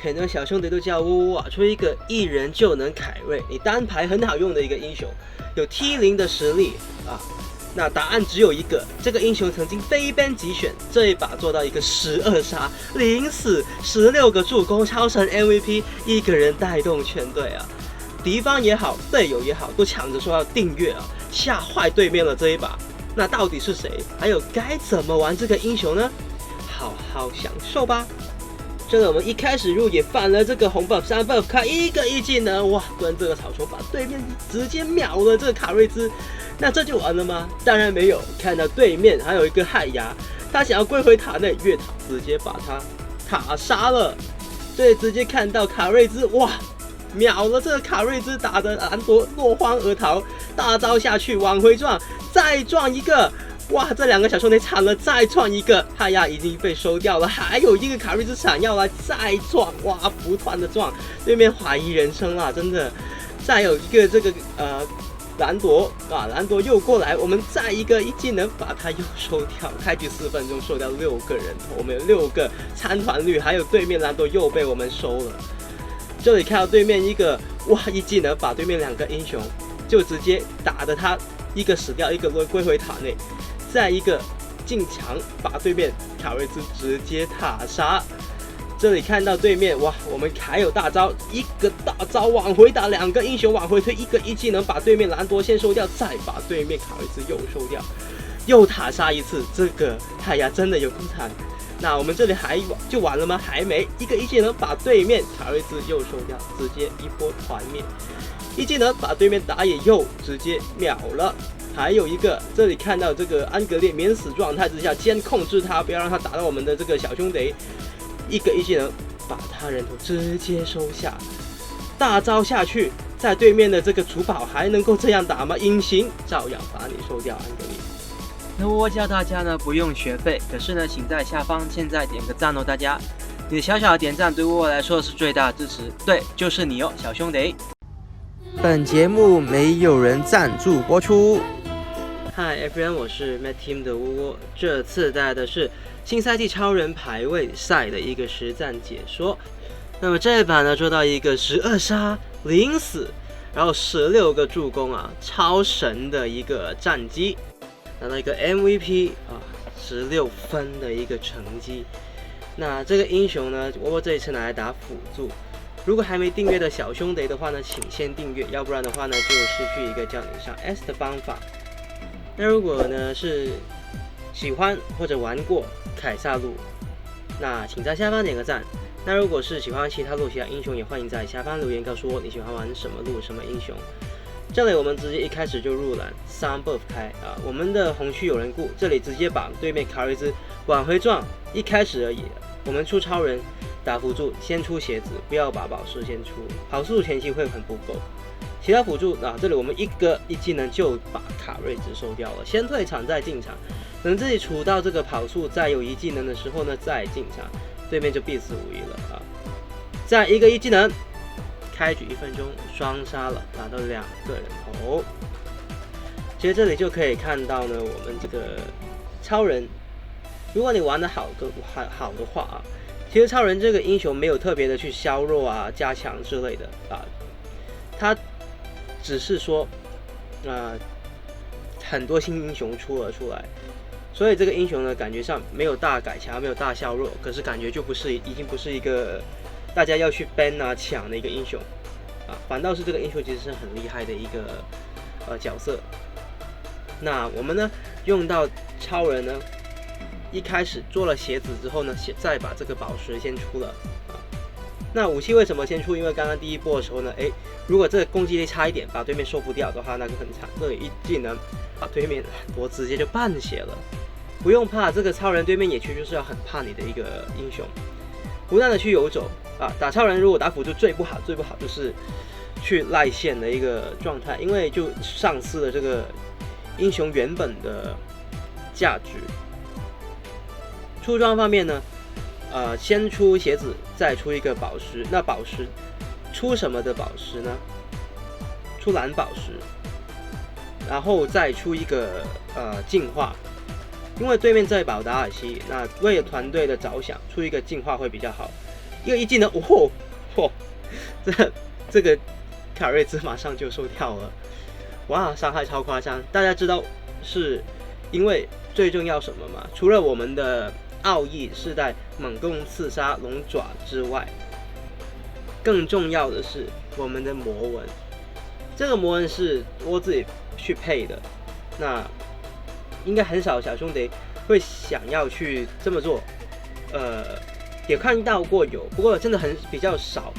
很多小兄弟都叫我出一个一人就能凯瑞，你单排很好用的一个英雄，有 T0的实力啊。那答案只有一个，这个英雄曾经非 ban 即选，这一把做到一个12杀0死16个助攻，超神 MVP， 一个人带动全队啊！敌方也好，队友也好，都抢着说要订阅啊，吓坏对面了这一把。那到底是谁？还有该怎么玩这个英雄呢？好好享受吧！这个我们一开始入也犯了这个红 buff 3 buff 开一个一技能，哇，蹲这个草丛把对面直接秒了这个卡瑞兹。那这就完了吗？当然没有，看到对面还有一个害牙，他想要归回塔内，越塔直接把他塔杀了。所以直接看到卡瑞兹，哇，秒了这个卡瑞兹，打的兰多落荒而逃，大招下去往回撞，再撞一个。哇，这两个小兄弟惨了，再撞一个，害牙已经被收掉了，还有一个卡瑞兹闪耀了，再撞，哇，不断的撞，对面怀疑人生啦，真的。再有一个这个兰朵啊，兰朵又过来，我们再一个一技能把他又收掉。开局4分钟收掉6个人头，我们有6个参团率，还有对面兰朵又被我们收了。这里看到对面一个哇，一技能把对面2个英雄就直接打得他一个死掉，一个归回塔内，再一个进墙把对面卡瑞兹直接塔杀。这里看到对面哇，我们还有大招，一个大招往回打，2个英雄往回推，一个一技能把对面兰多先收掉，再把对面卡瑞兹又收掉，又塔杀一次，这个太阳真的有够惨。那我们这里还就完了吗？还没，一个一技能把对面卡瑞兹又收掉，直接一波团灭，一技能把对面打野又直接秒了。还有一个，这里看到这个安格烈免死状态之下，先控制他，不要让他打到我们的这个小兄弟。一个一技能把他人头直接收下，大招下去，在对面的这个主堡还能够这样打吗？隐形照样把你收掉，安格丽。那我教大家呢不用学费，可是呢，请在下方现在点个赞哦，大家，你的小小的点赞对我来说是最大的支持，对，就是你哦，小兄弟。本节目没有人赞助播出。Hi everyone， 我是 Mad Team 的窝窝，这次带来的是新赛季超人排位赛的一个实战解说。那么这一版呢，做到一个12杀0死，然后16个助攻啊，超神的一个战绩，拿到一个 MVP 啊，16分的一个成绩。那这个英雄呢，窝窝这一次拿来打辅助。如果还没订阅的小兄弟的话呢，请先订阅，要不然的话呢，就失去一个叫你上 S 的方法。那如果呢是喜欢或者玩过凯撒路，那请在下方点个赞。那如果是喜欢其他路其他英雄，也欢迎在下方留言告诉我你喜欢玩什么路什么英雄。这里我们直接一开始就入蓝3 buff 开啊，我们的红区有人顾，这里直接把对面卡瑞兹往回撞，一开始而已。我们出超人打辅助，先出鞋子，不要把宝石先出，跑速前期会很不够。其他辅助啊，这里我们一个一技能就把卡瑞兹收掉了，先退场再进场，等自己处到这个跑速再有一技能的时候呢，再进场，对面就必死无疑了啊！再一个一技能，开局1分钟双杀了，打到2个人头。其实这里就可以看到呢，我们这个超人，如果你玩得好的话啊，其实超人这个英雄没有特别的去削弱啊、加强之类的啊，他只是说，很多新英雄出了出来，所以这个英雄呢，感觉上没有大改强，没有大削弱，可是感觉就已经不是一个大家要去 ban 啊抢的一个英雄啊，反倒是这个英雄其实是很厉害的一个角色。那我们呢用到超人呢，一开始做了鞋子之后呢，再把这个宝石先出了啊。那武器为什么先出？因为刚刚第一波的时候呢，如果这个攻击力差一点，把对面收不掉的话，那就很惨。这里一技能把对面我直接就半血了，不用怕，这个超人对面野区就是要很怕你的一个英雄，不断的去游走啊。打超人如果打辅助最不好就是去赖线的一个状态，因为就丧失了这个英雄原本的价值。出装方面呢，先出鞋子，再出一个宝石。那宝石出什么的宝石呢？出蓝宝石，然后再出一个净化。因为对面在保达尔西，那为了团队的着想，出一个净化会比较好。一个一技能，这个卡瑞兹马上就收掉了，哇，伤害超夸张。大家知道是因为最重要什么吗？除了我们的奥义是在猛攻刺杀龙爪之外，更重要的是我们的魔纹。这个魔纹是我自己去配的，那应该很少小兄弟会想要去这么做。也看到过有，不过真的比较少，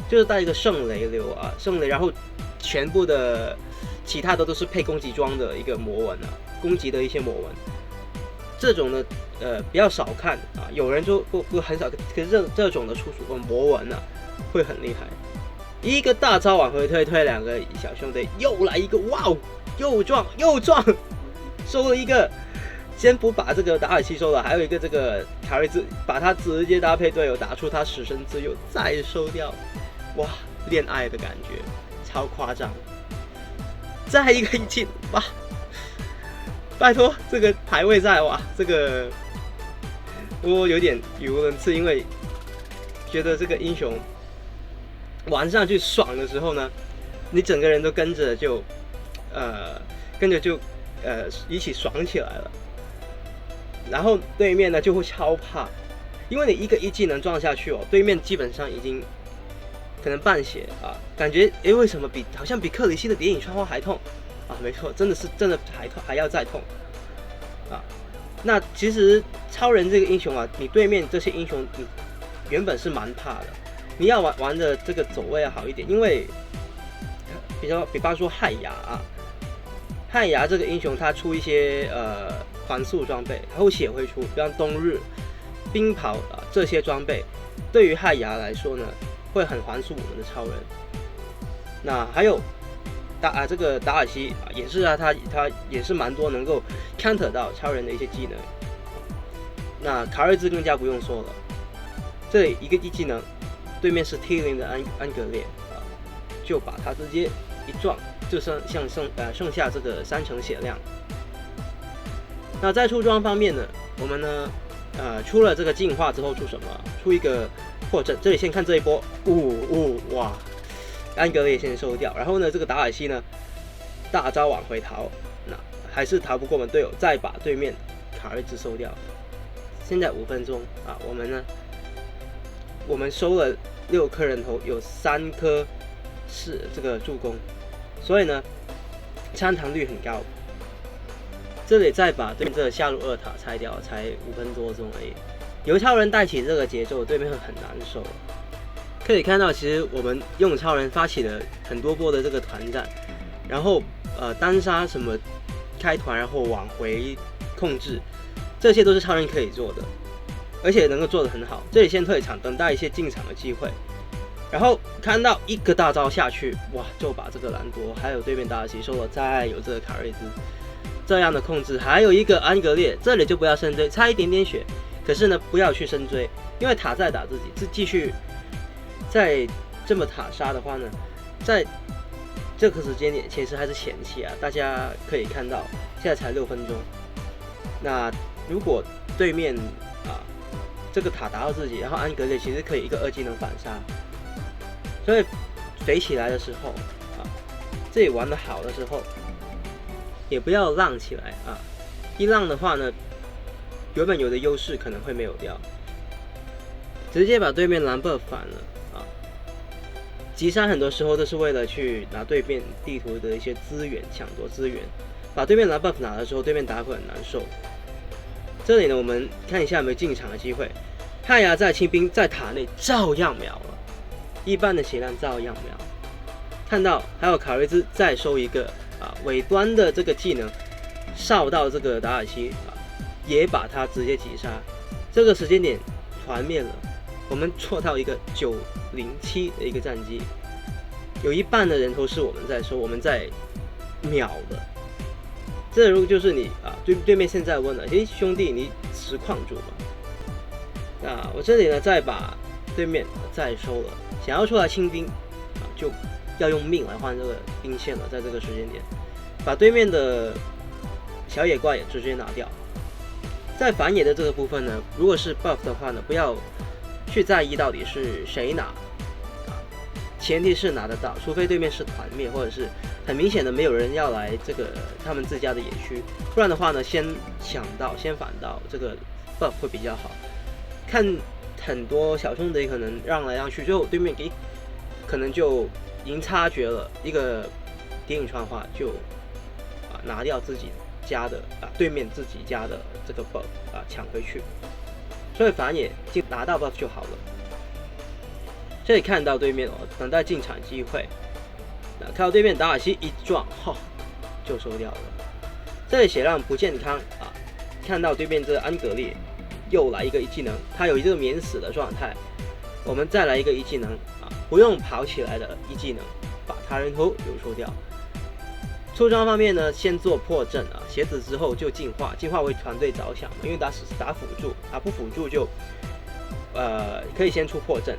就是带一个圣雷流啊，圣雷，然后全部的其他的都是配攻击装的一个魔纹啊，攻击的一些魔纹，这种呢比较少看啊，有人就不很少，可是这种的出处魔纹啊会很厉害。一个大招往回推两个小兄弟，又来一个，哇哦，又撞，收了一个。先不把这个达尔西收了，还有一个这个卡瑞兹，把他直接搭配队友打出他死神之友，再收掉，哇，恋爱的感觉，超夸张。再一个一技，哇，拜托，这个排位赛，哇，这个我有点语无伦次，因为觉得这个英雄玩上去爽的时候呢，你整个人都跟着就一起爽起来了。然后对面呢就会超怕，因为你一个一技能撞下去哦，对面基本上已经可能半血啊，感觉为什么好像比克里希的谍影穿花还痛啊？没错，真的还痛，还要再痛啊。那其实超人这个英雄啊，你对面这些英雄你原本是蛮怕的，你要玩的这个走位要好一点，因为比方说亥牙啊，亥牙这个英雄他出一些环速装备，它会血会出，比方冬日、冰袍啊这些装备，对于亥牙来说呢，会很环速我们的超人。那还有这个达尔西啊，也是啊，他也是蛮多能够 counter 到超人的一些技能。那卡瑞兹更加不用说了，这里一个一技能，对面是 T0 的安格列啊，就把他直接一撞，就剩下这个3成血量。那在出装方面呢，我们呢，出了这个进化之后出什么？出一个破阵。这里先看这一波，哇，安格列先收掉，然后呢，这个达尔西呢，大招往回逃，那还是逃不过我们队友，再把对面卡瑞兹收掉。现在5分钟啊，我们收了6颗人头，有3颗是这个助攻，所以呢，参堂率很高。这里再把对面这个下路2塔拆掉，才5分多钟而已。由超人带起这个节奏，对面会很难受。可以看到，其实我们用超人发起了很多波的这个团战，然后单杀什么开团，然后往回控制，这些都是超人可以做的，而且能够做得很好。这里先退场，等待一些进场的机会。然后看到一个大招下去，哇，就把这个兰多还有对面达尔西收了，再有这个卡瑞兹。这样的控制，还有一个安格列，这里就不要深追，差一点点血，可是呢不要去深追，因为塔在打自己，继续再这么塔杀的话呢，在这个时间点其实还是前期啊，大家可以看到现在才6分钟，那如果对面这个塔打到自己，然后安格列其实可以一个2技能反杀，所以肥起来的时候自己玩得好的时候。也不要浪起来啊！一浪的话呢，原本有的优势可能会没有掉，直接把对面蓝 buff 反了啊！击杀很多时候都是为了去拿对面地图的一些资源，抢夺资源，把对面蓝 buff 拿了之后，对面打会很难受。这里呢，我们看一下有没有进场的机会。亥牙在清兵在塔内照样秒了，一般的血量照样秒。看到还有卡瑞兹再收一个。尾端的这个技能烧到这个达尔西也把他直接击杀。这个时间点团灭了，我们做到一个907的一个战绩，有一半的人头是我们在收，我们在秒的。这如果就是你对面现在问了，兄弟你实况主吗？那我这里呢再把对面再收了，想要出来清兵就要用命来换这个兵线了，在这个时间点，把对面的小野怪也直接拿掉。在反野的这个部分呢，如果是 buff 的话呢，不要去在意到底是谁拿前提是拿得到，除非对面是团灭，或者是很明显的没有人要来这个他们自家的野区，不然的话呢，先反到这个 buff 会比较好。看很多小兄弟可能让来让去，最后对面可能就已经察觉了一个谍影传话，就拿掉自己家的对面自己家的这个 buff 抢回去，所以反野就拿到 buff 就好了。这里看到对面等待进场机会，看到对面达尔西一撞，就收掉了。这里血量不健康看到对面这个安格烈又来一个一技能，他有一个免死的状态，我们再来一个一技能不用跑起来的一技能，把他人头流出掉。出装方面呢，先做破阵鞋子之后就进化为团队着想嘛，因为打辅助不辅助就可以先出破阵。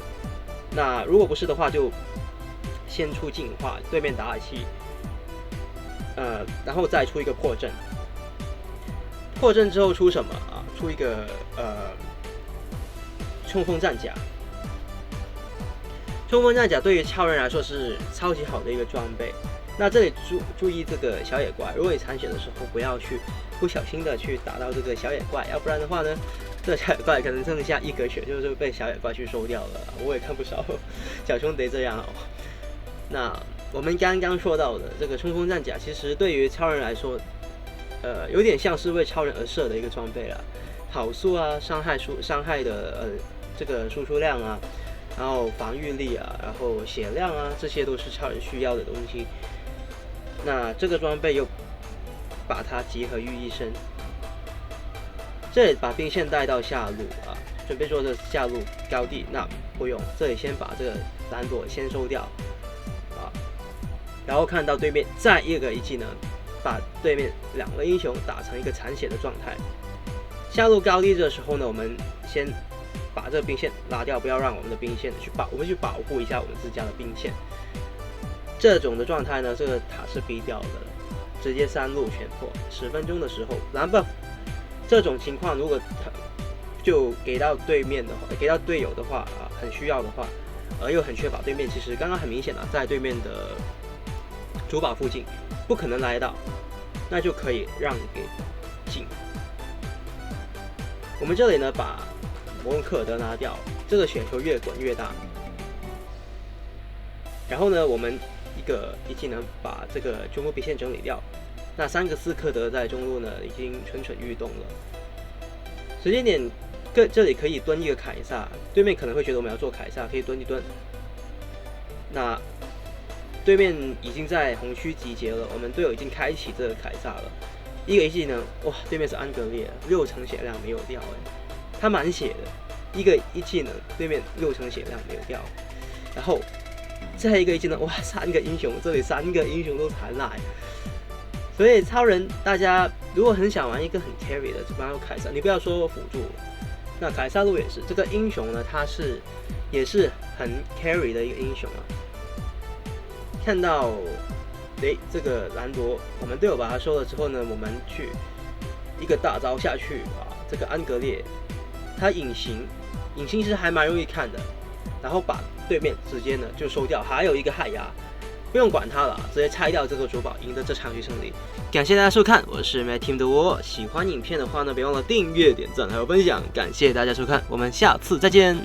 那如果不是的话，就先出进化，对面达尔西，然后再出一个破阵。破阵之后出什么出一个冲锋战甲。冲锋战甲对于超人来说是超级好的一个装备。那这里注意这个小野怪，如果你残血的时候不要去不小心的去打到这个小野怪，要不然的话呢，这个小野怪可能剩下1格血，就是被小野怪去收掉了。我也看不少小兄弟这样那我们刚刚说到的这个冲锋战甲，其实对于超人来说，有点像是为超人而设的一个装备了。跑速伤害的这个输出量然后防御力然后血量这些都是超人需要的东西。那这个装备又把它集合于一身。这里把兵线带到下路准备做这下路高地，那不用，这里先把这个蓝朵先收掉然后看到对面再一个一技能，把对面2个英雄打成一个残血的状态。下路高地的时候呢，我们先把这个兵线拉掉，不要让我们的兵线我们去保护一下我们自家的兵线。这种的状态呢，这个塔是逼掉的，直接3路全破。10分钟的时候蓝 buff， 这种情况如果就给到对面的话，给到队友的话很需要的话，又很缺乏，对面其实刚刚很明显在对面的主堡附近，不可能来到，那就可以让给进。我们这里呢，把摩恩克尔德拿掉，这个血球越滚越大。然后呢，我们一技能把这个中路兵线整理掉。那3个斯科德在中路呢，已经蠢蠢欲动了。时间点，这里可以蹲一个凯撒，对面可能会觉得我们要做凯撒，可以蹲一蹲。那对面已经在红区集结了，我们队友已经开启这个凯撒了。一个一技能，哇，对面是安格烈，6成血量没有掉他满血的。一个一技能，对面6成血量没有掉，然后再一个一技能，哇，3个英雄，这里3个英雄都残来。所以超人，大家如果很想玩一个很 carry 的，就玩凯撒，你不要说辅助，那凯撒路也是这个英雄呢，他也是很 carry 的一个英雄看到这个兰多，我们队友把他收了之后呢，我们去一个大招下去这个安格烈，他隐形其实还蛮容易看的，然后把对面直接呢就收掉，还有一个害牙，不用管他了，直接拆掉这个主堡，赢得这场局胜利。感谢大家收看，我是 Mad Team 的我，喜欢影片的话呢，别忘了订阅、点赞还有分享，感谢大家收看，我们下次再见。